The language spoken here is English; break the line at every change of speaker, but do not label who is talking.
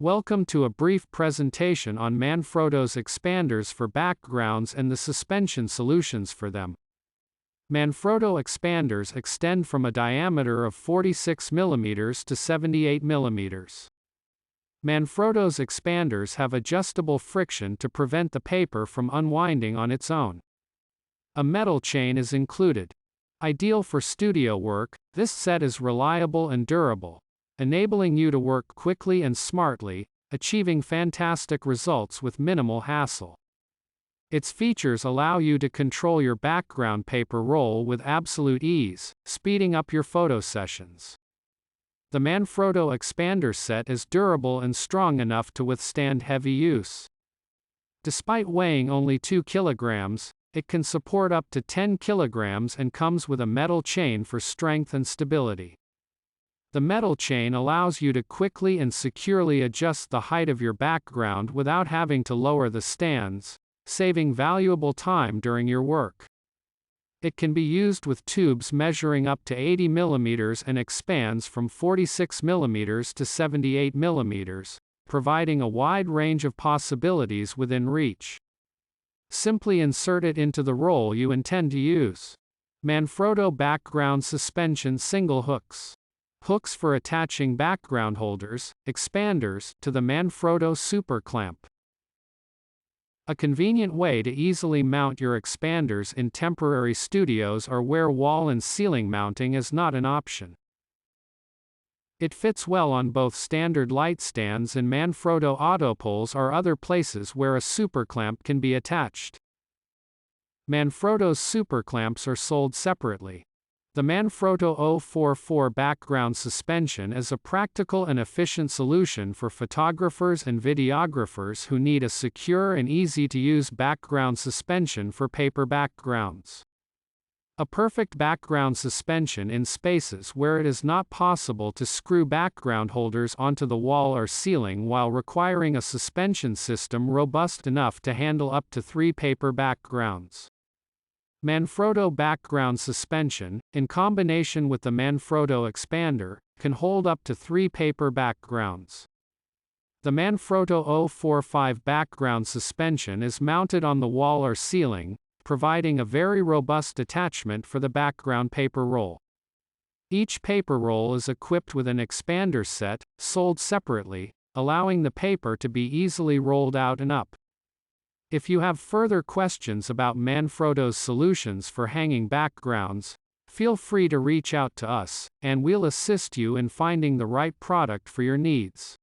Welcome to a brief presentation on Manfrotto's expanders for backgrounds and the suspension solutions for them. Manfrotto expanders extend from a diameter of 46 mm to 78 mm. Manfrotto's expanders have adjustable friction to prevent the paper from unwinding on its own. A metal chain is included. Ideal for studio work, this set is reliable and durable, enabling you to work quickly and smartly, achieving fantastic results with minimal hassle. Its features allow you to control your background paper roll with absolute ease, speeding up your photo sessions. The Manfrotto expander set is durable and strong enough to withstand heavy use. Despite weighing only 2 kilograms, it can support up to 10 kilograms and comes with a metal chain for strength and stability. The metal chain allows you to quickly and securely adjust the height of your background without having to lower the stands, saving valuable time during your work. It can be used with tubes measuring up to 80 mm and expands from 46 mm to 78 mm, providing a wide range of possibilities within reach. Simply insert it into the roll you intend to use. Manfrotto background suspension single hooks. Hooks for attaching background holders, expanders, to the Manfrotto super clamp. A convenient way to easily mount your expanders in temporary studios or where wall and ceiling mounting is not an option. It fits well on both standard light stands and Manfrotto autopoles or other places where a superclamp can be attached. Manfrotto's superclamps are sold separately. The Manfrotto 044 background suspension is a practical and efficient solution for photographers and videographers who need a secure and easy-to-use background suspension for paper backgrounds. A perfect background suspension in spaces where it is not possible to screw background holders onto the wall or ceiling while requiring a suspension system robust enough to handle up to 3 paper backgrounds. Manfrotto background suspension, in combination with the Manfrotto expander, can hold up to 3 paper backgrounds. The Manfrotto 045 background suspension is mounted on the wall or ceiling, providing a very robust attachment for the background paper roll. Each paper roll is equipped with an expander set, sold separately, allowing the paper to be easily rolled out and up. If you have further questions about Manfrotto's solutions for hanging backgrounds, feel free to reach out to us, and we'll assist you in finding the right product for your needs.